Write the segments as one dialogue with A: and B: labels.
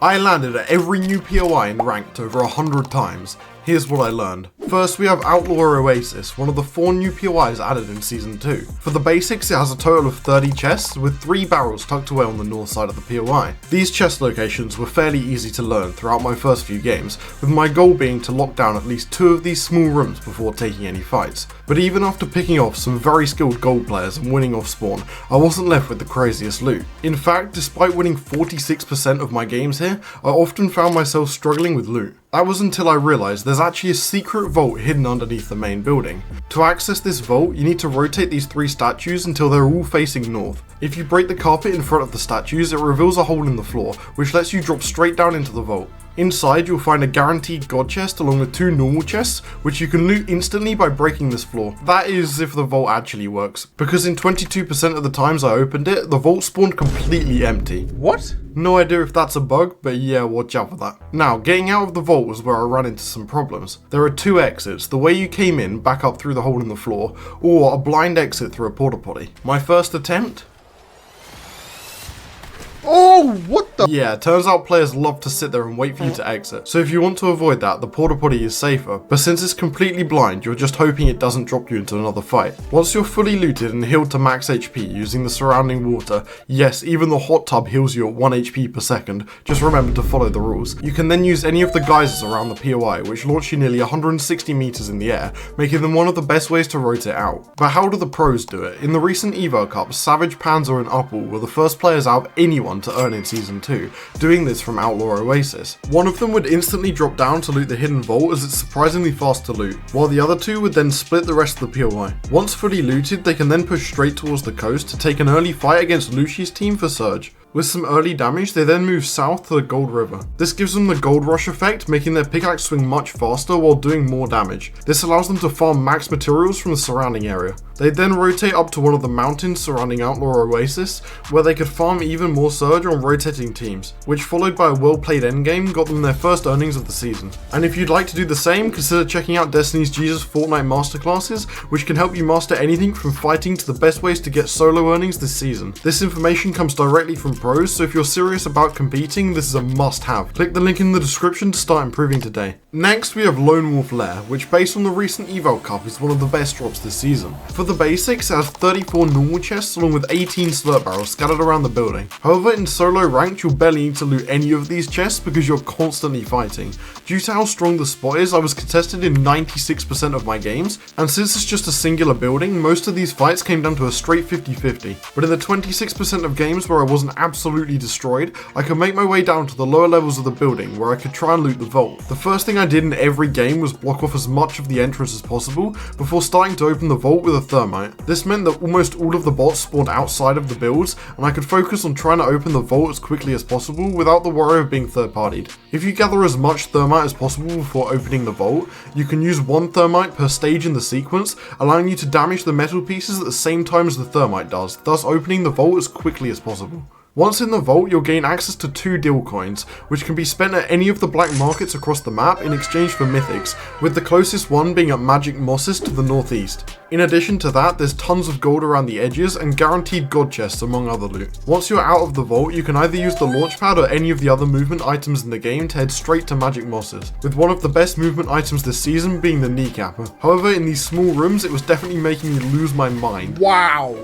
A: I landed at every new POI and ranked over 100 times. Here's what I learned. First, we have Outlaw Oasis, one of the 4 new POIs added in Season 2. For the basics, it has a total of 30 chests, with 3 barrels tucked away on the north side of the POI. These chest locations were fairly easy to learn throughout my first few games, with my goal being to lock down at least 2 of these small rooms before taking any fights. But even after picking off some very skilled gold players and winning off spawn, I wasn't left with the craziest loot. In fact, despite winning 46% of my games here, I often found myself struggling with loot. That was until I realised there's actually a secret vault hidden underneath the main building. To access this vault, you need to rotate these 3 statues until they're all facing north. If you break the carpet in front of the statues, it reveals a hole in the floor, which lets you drop straight down into the vault. Inside, you'll find a guaranteed god chest along with 2 normal chests, which you can loot instantly by breaking this floor. That is if the vault actually works, because in 22% of the times I opened it, the vault spawned completely empty.
B: What?
A: No idea if that's a bug, but yeah, watch out for that. Now, getting out of the vault was where I ran into some problems. There are 2 exits, the way you came in, back up through the hole in the floor, or a blind exit through a porta potty. My first attempt?
B: Oh, what the?
A: Yeah, turns out players love to sit there and wait for you to exit. So if you want to avoid that, the porta potty is safer, but since it's completely blind, you're just hoping it doesn't drop you into another fight. Once you're fully looted and healed to max HP using the surrounding water, yes, even the hot tub heals you at 1 HP per second, just remember to follow the rules. You can then use any of the geysers around the POI, which launch you nearly 160 meters in the air, making them one of the best ways to rotate out. But how do the pros do it? In the recent Evo Cup, Savage, Panzer and Uppal were the first players out of anyone to earn in Season 2, doing this from Outlaw Oasis. One of them would instantly drop down to loot the hidden vault as it's surprisingly fast to loot, while the other 2 would then split the rest of the POI. Once fully looted, they can then push straight towards the coast to take an early fight against Luci's team for Surge. With some early damage, they then move south to the Gold River. This gives them the Gold Rush effect, making their pickaxe swing much faster while doing more damage. This allows them to farm max materials from the surrounding area. They then rotate up to one of the mountains surrounding Outlaw Oasis, where they could farm even more Surge on rotating teams, which followed by a well-played endgame got them their first earnings of the season. And if you'd like to do the same, consider checking out Destiny's Jesus Fortnite Masterclasses, which can help you master anything from fighting to the best ways to get solo earnings this season. This information comes directly from pros, so if you're serious about competing, this is a must-have. Click the link in the description to start improving today. Next, we have Wolf Lair, which based on the recent Evo Cup is one of the best drops this season. For the basics, it has 34 normal chests along with 18 slurp barrels scattered around the building. However, in solo ranked, you'll barely need to loot any of these chests because you're constantly fighting. Due to how strong the spot is, I was contested in 96% of my games, and since it's just a singular building, most of these fights came down to a straight 50-50. But in the 26% of games where I wasn't absolutely destroyed, I could make my way down to the lower levels of the building where I could try and loot the vault. The first thing I did in every game was block off as much of the entrance as possible before starting to open the vault with a thermite. This meant that almost all of the bots spawned outside of the builds, and I could focus on trying to open the vault as quickly as possible without the worry of being third-partied. If you gather as much thermite as possible before opening the vault, you can use 1 thermite per stage in the sequence, allowing you to damage the metal pieces at the same time as the thermite does, thus opening the vault as quickly as possible. Once in the vault, you'll gain access to 2 deal coins, which can be spent at any of the black markets across the map in exchange for mythics, with the closest one being at Magic Mosses to the northeast. In addition to that, there's tons of gold around the edges and guaranteed god chests among other loot. Once you're out of the vault, you can either use the launch pad or any of the other movement items in the game to head straight to Magic Mosses, with one of the best movement items this season being the kneecapper. However, in these small rooms, it was definitely making me lose my mind.
B: Wow.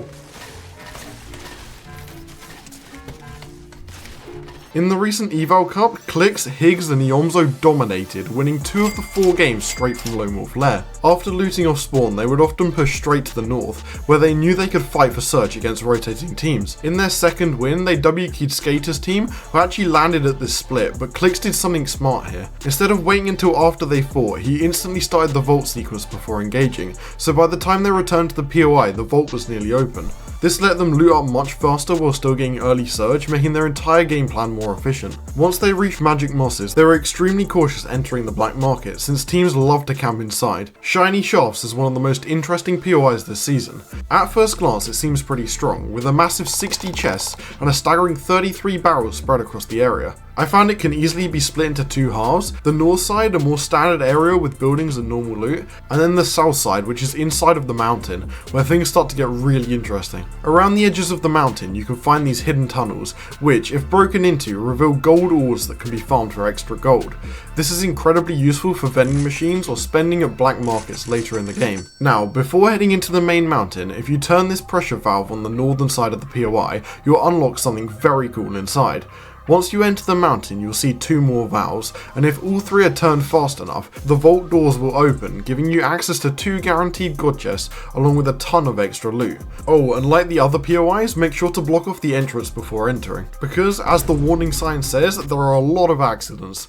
A: In the recent Evo Cup, Clix, Higgs and Yomzo dominated, winning 2 of the 4 games straight from Wolf Lair. After looting off spawn, they would often push straight to the north, where they knew they could fight for Surge against rotating teams. In their second win, they W-keyed Skater's team, who actually landed at this split, but Clix did something smart here. Instead of waiting until after they fought, he instantly started the vault sequence before engaging, so by the time they returned to the POI, the vault was nearly open. This let them loot up much faster while still getting early Surge, making their entire game plan more efficient. Once they reached Magic Mosses, they were extremely cautious entering the black market, since teams love to camp inside. Shiny Shafts is one of the most interesting POIs this season. At first glance, it seems pretty strong, with a massive 60 chests and a staggering 33 barrels spread across the area. I found it can easily be split into two halves, the north side a more standard area with buildings and normal loot, and then the south side which is inside of the mountain where things start to get really interesting. Around the edges of the mountain you can find these hidden tunnels which, if broken into, reveal gold ores that can be farmed for extra gold. This is incredibly useful for vending machines or spending at black markets later in the game. Now, before heading into the main mountain, if you turn this pressure valve on the northern side of the POI, you'll unlock something very cool inside. Once you enter the mountain, you'll see two more valves, and if all three are turned fast enough, the vault doors will open, giving you access to 2 guaranteed god chests, along with a ton of extra loot. Oh, and like the other POIs, make sure to block off the entrance before entering, because as the warning sign says, there are a lot of accidents.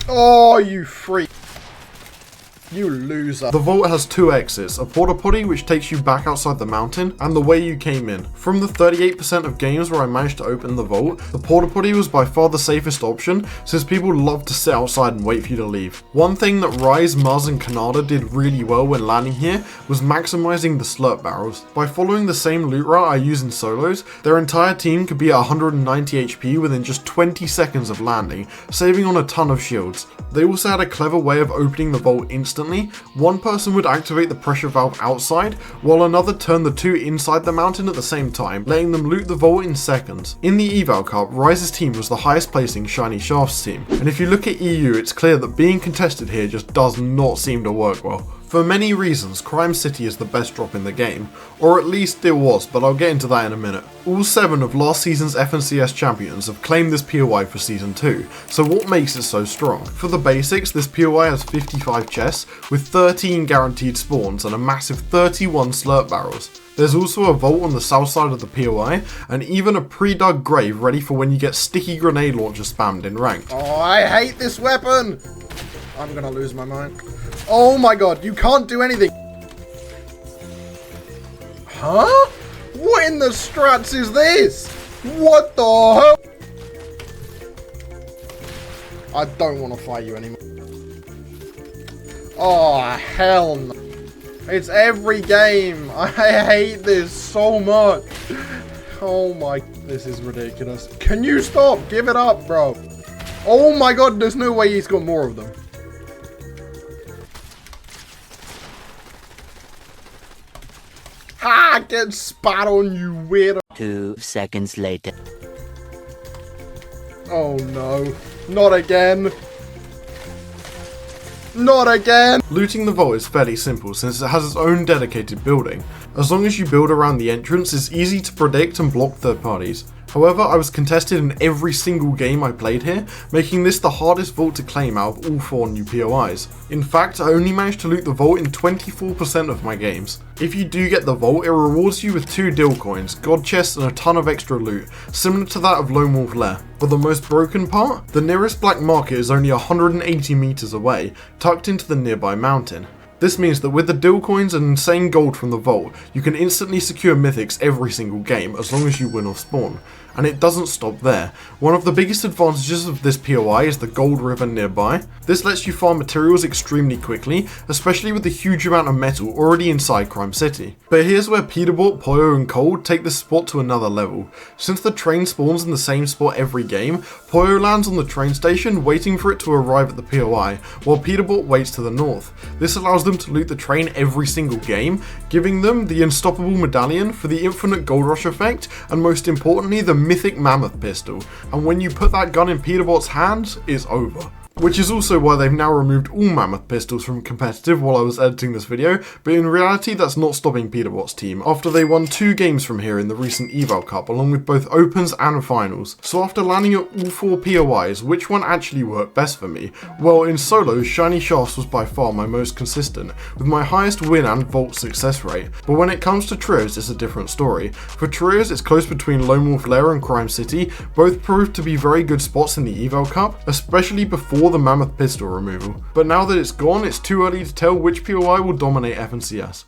B: Oh, you freak. You loser.
A: The vault has 2 exits, a porta potty which takes you back outside the mountain, and the way you came in. From the 38% of games where I managed to open the vault, the porta potty was by far the safest option, since people love to sit outside and wait for you to leave. One thing that Rise, Muzz and Kanada did really well when landing here was maximizing the slurp barrels. By following the same loot route I use in solos, their entire team could be at 190 HP within just 20 seconds of landing, saving on a ton of shields. They also had a clever way of opening the vault instantly. One person would activate the pressure valve outside, while another turned the 2 inside the mountain at the same time, letting them loot the vault in seconds. In the eval cup, Rise's team was the highest placing Shiny Shaft's team, and if you look at EU, it's clear that being contested here just does not seem to work well. For many reasons, Crime City is the best drop in the game, or at least it was, but I'll get into that in a minute. All 7 of last season's FNCS champions have claimed this POI for season 2, so what makes it so strong? For the basics, this POI has 55 chests, with 13 guaranteed spawns and a massive 31 slurp barrels. There's also a vault on the south side of the POI, and even a pre-dug grave ready for when you get sticky grenade launcher spammed in ranked.
B: Oh, I hate this weapon. I'm gonna lose my mind. Oh my god, you can't do anything. Huh? What in the strats is this? What the hell? I don't want to fight you anymore. Oh, hell no. It's every game. I hate this so much. Oh my, this is ridiculous. Can you stop? Give it up, bro. Oh my god, there's no way he's got more of them. Ha! Get spat on, you weirdo.
C: 2 seconds later.
B: Oh no. Not again. Not again!
A: Looting the vault is fairly simple since it has its own dedicated building. As long as you build around the entrance, it's easy to predict and block third parties. However, I was contested in every single game I played here, making this the hardest vault to claim out of all 4 new POIs. In fact, I only managed to loot the vault in 24% of my games. If you do get the vault, it rewards you with 2 deal coins, god chests and a ton of extra loot, similar to that of Wolf Lair. But the most broken part? The nearest black market is only 180 meters away, tucked into the nearby mountain. This means that with the deal coins and insane gold from the vault, you can instantly secure mythics every single game as long as you win off spawn. And it doesn't stop there. One of the biggest advantages of this POI is the gold river nearby. This lets you farm materials extremely quickly, especially with the huge amount of metal already inside Crime City. But here's where Peterbot, Poyo and Cold take this spot to another level. Since the train spawns in the same spot every game, Poyo lands on the train station waiting for it to arrive at the POI, while Peterbot waits to the north. This allows them to loot the train every single game, giving them the unstoppable medallion for the infinite gold rush effect, and most importantly the mythic mammoth pistol, and when you put that gun in Peterbot's hands, it's over. Which is also why they've now removed all mammoth pistols from competitive while I was editing this video, but in reality that's not stopping Peterbot's team, after they won 2 games from here in the recent Eval Cup, along with both Opens and Finals. So after landing at all 4 POIs, which one actually worked best for me? Well, in solos, Shiny Shafts was by far my most consistent, with my highest win and vault success rate, but when it comes to trios it's a different story. For trios it's close between Wolf Lair and Crime City, both proved to be very good spots in the Eval Cup, especially before the mammoth pistol removal. But now that it's gone, it's too early to tell which POI will dominate FNCS.